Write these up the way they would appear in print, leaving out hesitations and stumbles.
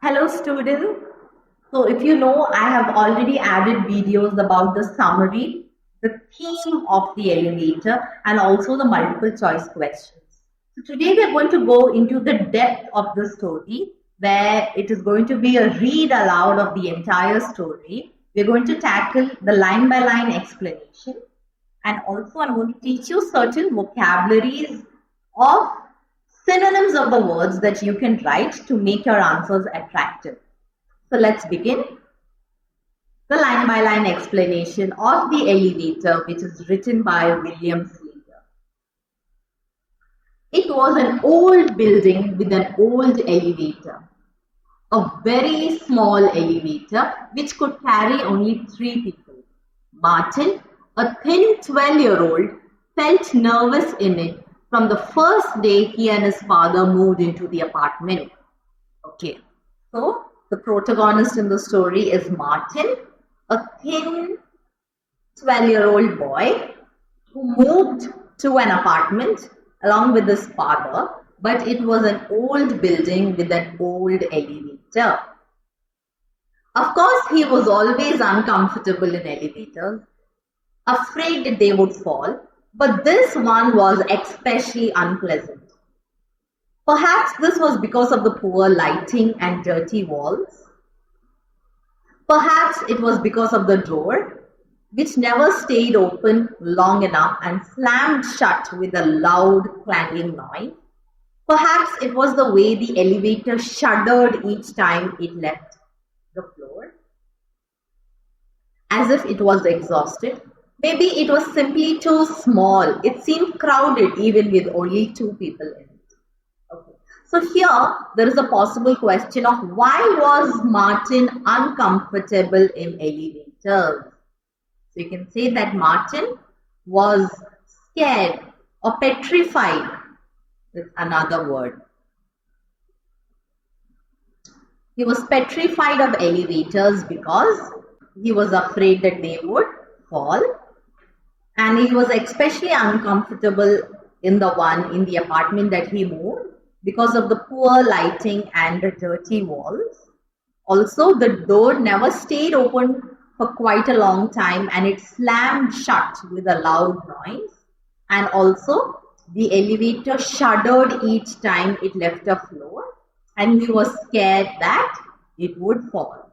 Hello students. So if you know, I have already added videos about the summary, the theme of the elevator and also the multiple choice questions. So today we are going to go into the depth of the story where it is going to be a read aloud of the entire story. We're going to tackle the line by line explanation and also I'm going to teach you certain vocabularies of synonyms of the words that you can write to make your answers attractive. So let's begin. The line by line explanation of the elevator, which is written by William Sleator. It was an old building with an old elevator, a very small elevator which could carry only 3 people. Martin, a thin 12-year-old, felt nervous in it from the first day he and his father moved into the apartment. Okay, so the protagonist in the story is Martin, a thin 12-year-old boy who moved to an apartment along with his father, but it was an old building with an old elevator. Of course, he was always uncomfortable in elevators, afraid that they would fall, but this one was especially unpleasant. Perhaps this was because of the poor lighting and dirty walls. Perhaps it was because of the door, which never stayed open long enough and slammed shut with a loud clanging noise. Perhaps it was the way the elevator shuddered each time it left the floor, as if it was exhausted. Maybe it was simply too small. It seemed crowded even with only 2 people in it. Okay. So here there is a possible question of why was Martin uncomfortable in elevators? So you can say that Martin was scared or petrified is another word. He was petrified of elevators because he was afraid that they would fall, and he was especially uncomfortable in the apartment that he moved because of the poor lighting and the dirty walls. Also, the door never stayed open for quite a long time and it slammed shut with a loud noise. And also, the elevator shuddered each time it left the floor and he was scared that it would fall.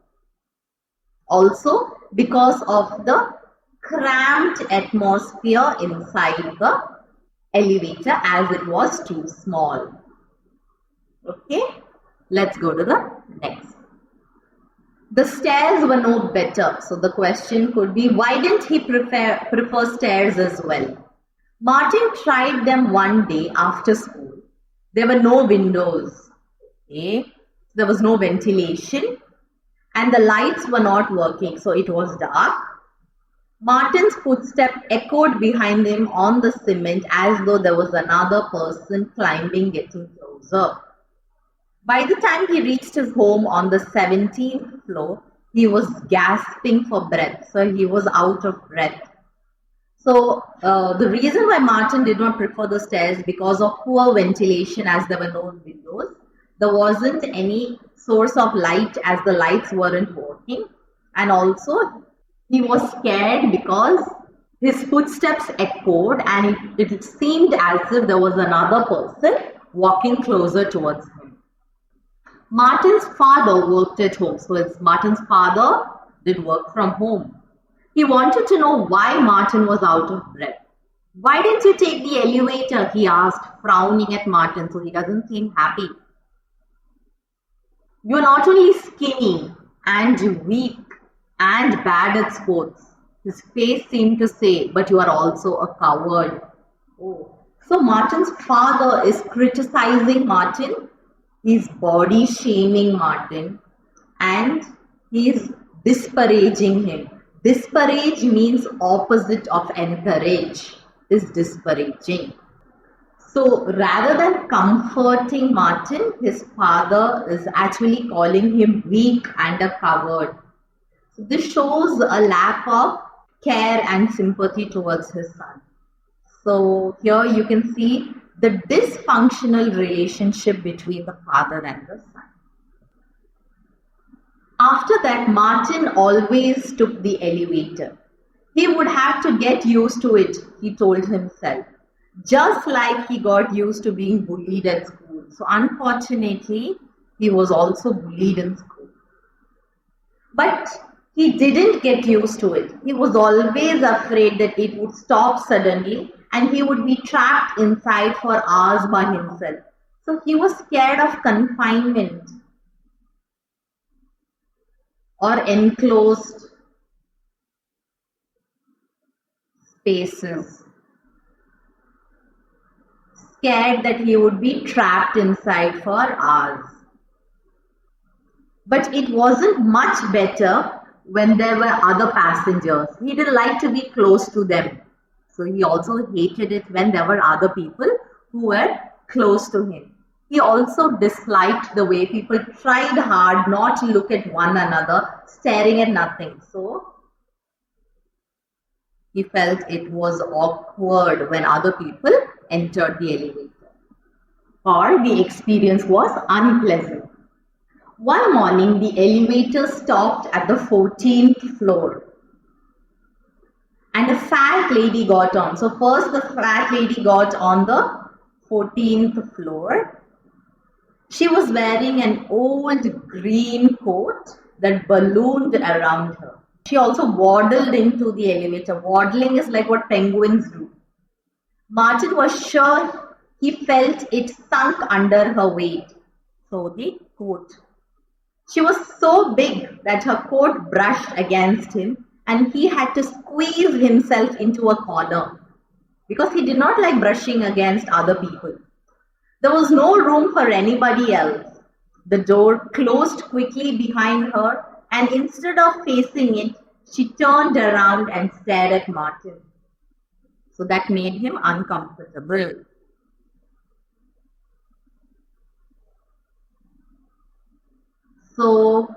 Also, because of the cramped atmosphere inside the elevator as it was too small. Okay, let's go to the next. The stairs were no better. So the question could be, why didn't he prefer stairs as well? Martin tried them one day after school. There were no windows. Okay? There was no ventilation. And the lights were not working. So it was dark. Martin's footsteps echoed behind him on the cement as though there was another person climbing, getting closer. By the time he reached his home on the 17th floor, he was gasping for breath. So he was out of breath. So the reason why Martin did not prefer the stairs because of poor ventilation as there were no windows. There wasn't any source of light as the lights weren't working. And also he was scared because his footsteps echoed and it seemed as if there was another person walking closer towards him. Martin's father worked at home. So Martin's father did work from home. He wanted to know why Martin was out of breath. Why didn't you take the elevator? He asked, frowning at Martin, so he doesn't seem happy. You're not only skinny and weak and bad at sports, his face seemed to say, but you are also a coward. Oh. So Martin's father is criticizing Martin. He's body shaming Martin and he's disparaging him. Disparage means opposite of encourage, is disparaging. So rather than comforting Martin, his father is actually calling him weak and a coward. So this shows a lack of care and sympathy towards his son. So here you can see the dysfunctional relationship between the father and the son. After that, Martin always took the elevator. He would have to get used to it, he told himself, just like he got used to being bullied at school. So, unfortunately, he was also bullied in school. But he didn't get used to it. He was always afraid that it would stop suddenly and he would be trapped inside for hours by himself. So, he was scared of confinement or enclosed spaces, scared that he would be trapped inside for hours. But it wasn't much better when there were other passengers. He didn't like to be close to them. So he also hated it when there were other people who were close to him. He also disliked the way people tried hard not to look at one another, staring at nothing. So he felt it was awkward when other people entered the elevator, or the experience was unpleasant. One morning, the elevator stopped at the 14th floor and a fat lady got on. So first the fat lady got on the 14th floor. She was wearing an old green coat that ballooned around her. She also waddled into the elevator. Waddling is like what penguins do. Martin was sure he felt it sunk under her weight. So the coat. She was so big that her coat brushed against him and he had to squeeze himself into a corner because he did not like brushing against other people. There was no room for anybody else. The door closed quickly behind her and instead of facing it, she turned around and stared at Martin. So that made him uncomfortable. So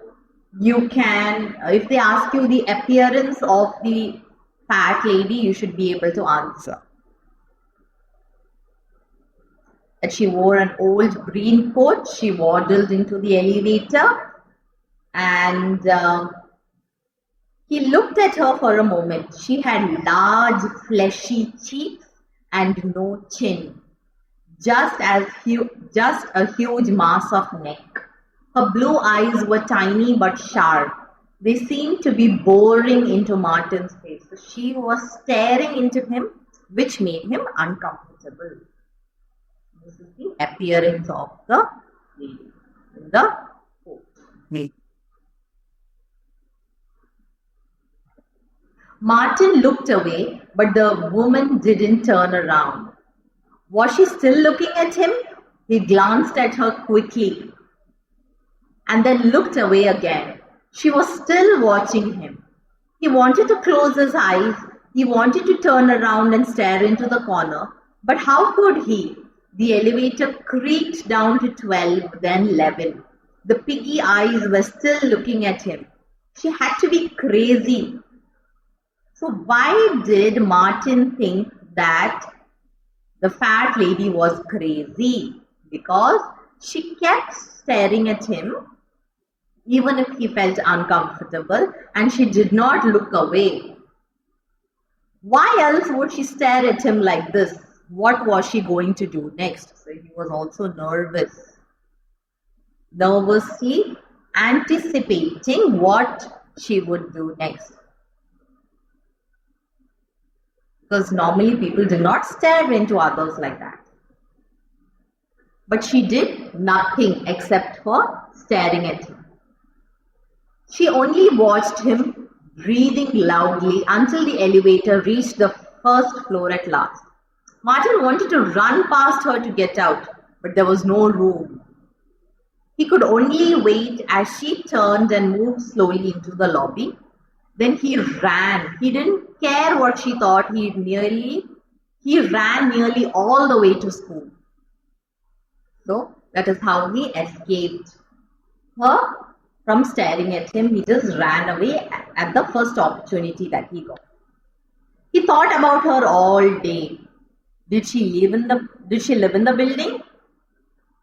you can, if they ask you the appearance of the fat lady, you should be able to answer. That she wore an old green coat, she waddled into the elevator and he looked at her for a moment. She had large fleshy cheeks and no chin, just a huge mass of neck. Her blue eyes were tiny but sharp. They seemed to be boring into Martin's face. So she was staring into him, which made him uncomfortable. This is the appearance of the lady in the coat. Martin looked away, but the woman didn't turn around. Was she still looking at him? He glanced at her quickly and then looked away again. She was still watching him. He wanted to close his eyes. He wanted to turn around and stare into the corner. But how could he? The elevator creaked down to 12, then 11. The piggy eyes were still looking at him. She had to be crazy. So why did Martin think that the fat lady was crazy? Because she kept staring at him even if he felt uncomfortable and she did not look away. Why else would she stare at him like this? What was she going to do next? So he was also nervously anticipating what she would do next. Because normally people do not stare into others like that. But she did nothing except for staring at him. She only watched him breathing loudly until the elevator reached the first floor at last. Martin wanted to run past her to get out, but there was no room. He could only wait as she turned and moved slowly into the lobby. Then he ran. He didn't care what she thought. He ran nearly all the way to school. So that is how he escaped her from staring at him. He just ran away at the first opportunity that he got. He thought about her all day. Did she live in the building?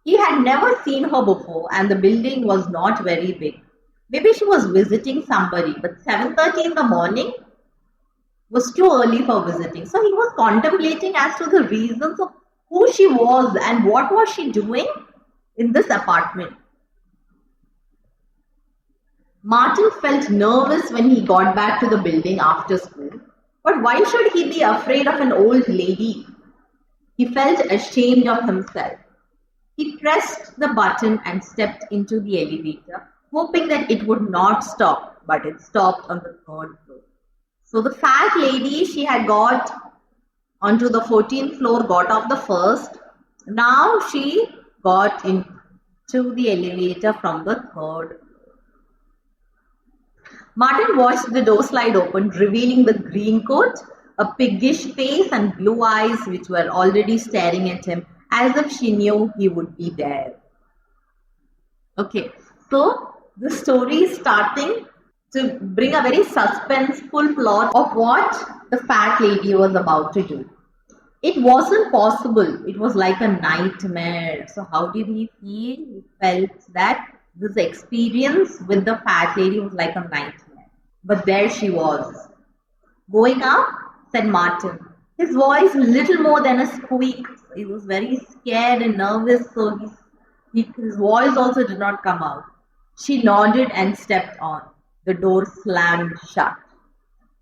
He had never seen her before and the building was not very big. Maybe she was visiting somebody, but 7:30 in the morning was too early for visiting. So he was contemplating as to the reasons of who she was and what was she doing in this apartment. Martin felt nervous when he got back to the building after school. But why should he be afraid of an old lady? He felt ashamed of himself. He pressed the button and stepped into the elevator, hoping that it would not stop, but it stopped on the 3rd floor. So the fat lady, she had got onto the 14th floor, got off the 1st. Now she got into the elevator from the 3rd. Martin watched the door slide open, revealing the green coat, a piggish face, and blue eyes which were already staring at him as if she knew he would be there. Okay, so the story is starting to bring a very suspenseful plot of what the fat lady was about to do. It wasn't possible. It was like a nightmare. So how did he feel? He felt that this experience with the fat lady was like a nightmare. But there she was. Going up, said Martin. His voice little more than a squeak. He was very scared and nervous, so his voice also did not come out. She nodded and stepped on. The door slammed shut.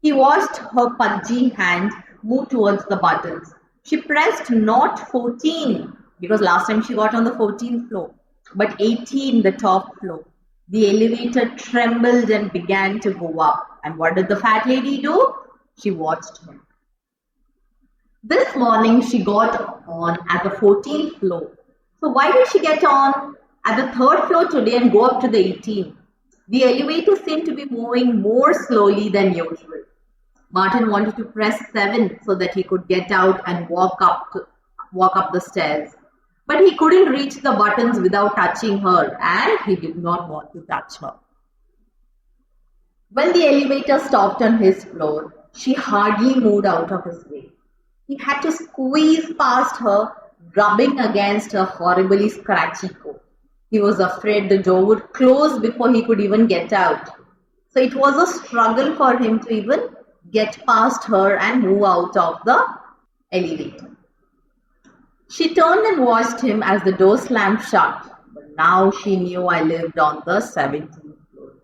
He watched her pudgy hand move towards the buttons. She pressed not 14 because last time she got on the 14th floor, but 18, the top floor. The elevator trembled and began to go up. And what did the fat lady do? She watched him. This morning she got on at the 14th floor. So why did she get on at the 3rd floor today and go up to the 18th? The elevator seemed to be moving more slowly than usual. Martin wanted to press 7 so that he could get out and walk up the stairs. But he couldn't reach the buttons without touching her, and he did not want to touch her. When the elevator stopped on his floor, she hardly moved out of his way. He had to squeeze past her, rubbing against her horribly scratchy coat. He was afraid the door would close before he could even get out. So it was a struggle for him to even get past her and move out of the elevator. She turned and watched him as the door slammed shut. But now she knew I lived on the 17th floor.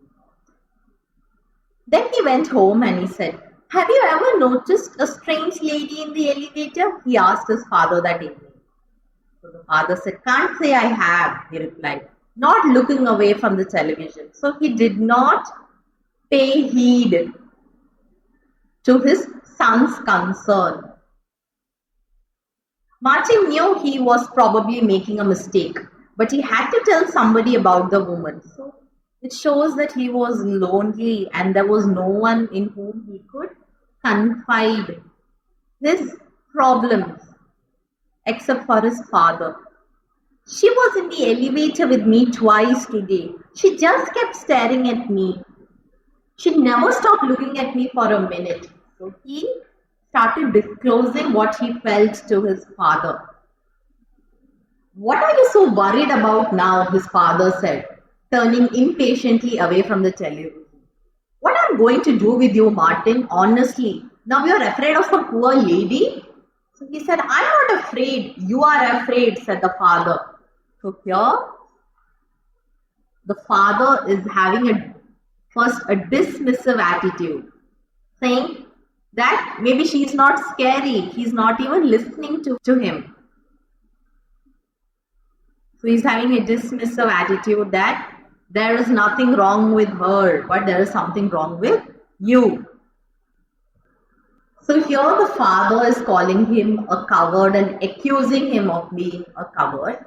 Then he went home and he said, "Have you ever noticed a strange lady in the elevator?" He asked his father that evening. So the father said, "Can't say I have," he replied, not looking away from the television. So he did not pay heed to his son's concern. Martin knew he was probably making a mistake, but he had to tell somebody about the woman. So it shows that he was lonely and there was no one in whom he could confide his problems except for his father. She was in the elevator with me twice today. She just kept staring at me. She never stopped looking at me for a minute. So he started disclosing what he felt to his father. "What are you so worried about now?" his father said, turning impatiently away from the television. "What am I going to do with you, Martin? Honestly, now you're afraid of a poor lady?" So he said, "I'm not afraid. You are afraid," said the father. So here, the father is having a dismissive attitude, saying that maybe she's not scary. He's not even listening to him. So he's having a dismissive attitude that there is nothing wrong with her, but there is something wrong with you. So here the father is calling him a coward and accusing him of being a coward.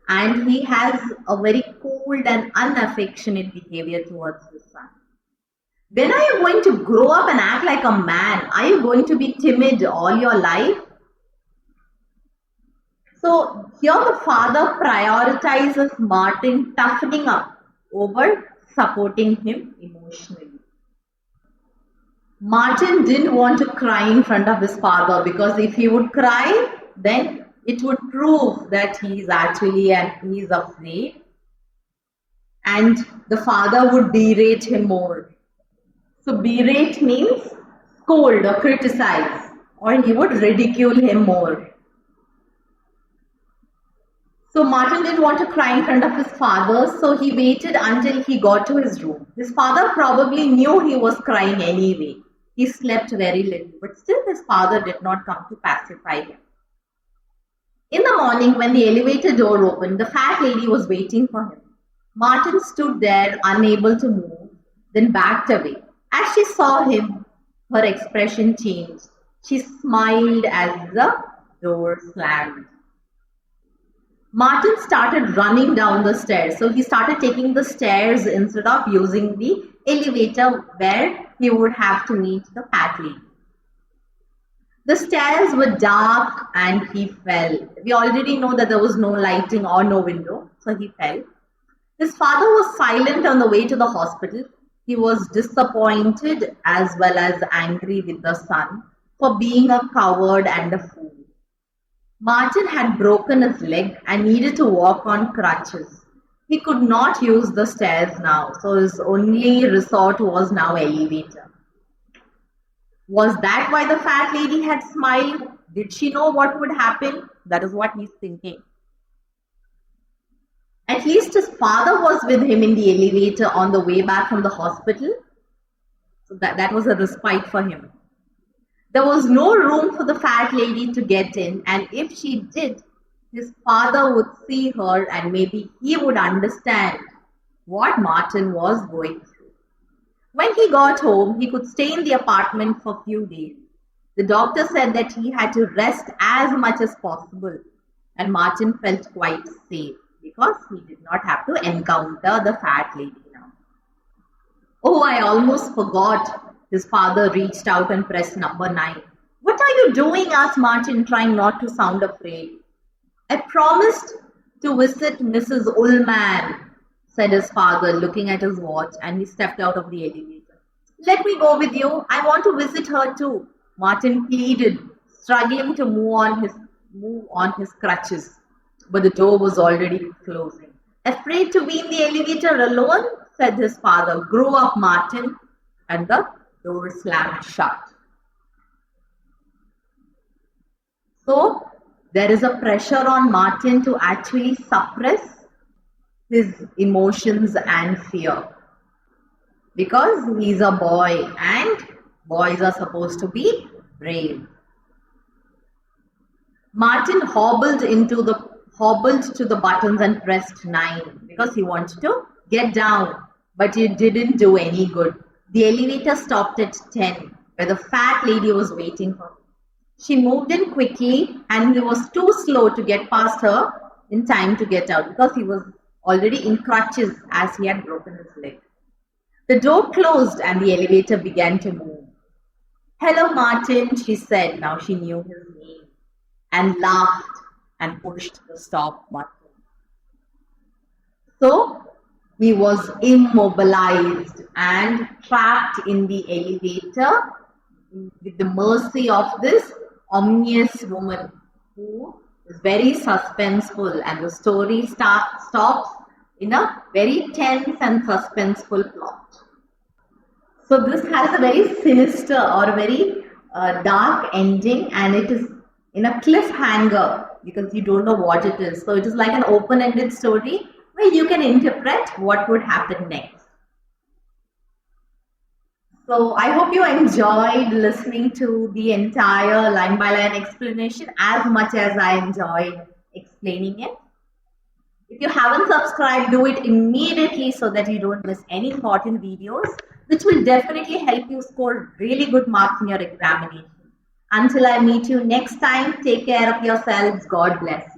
And he has a very cold and unaffectionate behavior towards his son. When are you going to grow up and act like a man? Are you going to be timid all your life? So here the father prioritizes Martin toughening up over supporting him emotionally. Martin didn't want to cry in front of his father, because if he would cry, then it would prove that he's afraid. and the father would berate him more. So berate means scold or criticize, or he would ridicule him more. So Martin didn't want to cry in front of his father, so he waited until he got to his room. His father probably knew he was crying anyway. He slept very little, but still his father did not come to pacify him. In the morning, when the elevator door opened, the fat lady was waiting for him. Martin stood there, unable to move, then backed away. As she saw him, her expression changed. She smiled as the door slammed. Martin started running down the stairs. So he started taking the stairs instead of using the elevator where he would have to meet the fat lady. The stairs were dark and he fell. We already know that there was no lighting or no window, so he fell. His father was silent on the way to the hospital. He was disappointed as well as angry with the son for being a coward and a fool. Martin had broken his leg and needed to walk on crutches. He could not use the stairs now, so his only resort was now elevator. Was that why the fat lady had smiled? Did she know what would happen? That is what he's thinking. At least his father was with him in the elevator on the way back from the hospital. So that was a respite for him. There was no room for the fat lady to get in, and if she did, his father would see her and maybe he would understand what Martin was going through. When he got home, he could stay in the apartment for a few days. The doctor said that he had to rest as much as possible, and Martin felt quite safe because he did not have to encounter the fat lady now. Oh, I almost forgot. His father reached out and pressed number 9. What are you doing? Asked Martin, trying not to sound afraid. I promised to visit Mrs. Ullman, said his father, looking at his watch, and he stepped out of the elevator. Let me go with you. I want to visit her too, Martin pleaded, struggling to move on his crutches. But the door was already closing. Afraid to be in the elevator alone? Said his father. Grow up, Martin. And the door slammed shut. So there is a pressure on Martin to actually suppress his emotions and fear, because he's a boy and boys are supposed to be brave. Martin hobbled to the buttons and pressed 9 because he wanted to get down, but it didn't do any good. The elevator stopped at 10, where the fat lady was waiting for him. She moved in quickly and he was too slow to get past her in time to get out because he was already in crutches as he had broken his leg. The door closed and the elevator began to move. Hello, Martin, she said. Now she knew his name, and laughed and pushed the stop button. So he was immobilized and trapped in the elevator with the mercy of this ominous woman who is very suspenseful, and the story stops in a very tense and suspenseful plot. So this has a very sinister or very dark ending, and it is in a cliffhanger because you don't know what it is. So it is like an open-ended story where you can interpret what would happen next. So I hope you enjoyed listening to the entire line-by-line explanation as much as I enjoyed explaining it. If you haven't subscribed, do it immediately so that you don't miss any important videos, which will definitely help you score really good marks in your examination. Until I meet you next time, take care of yourselves. God bless you.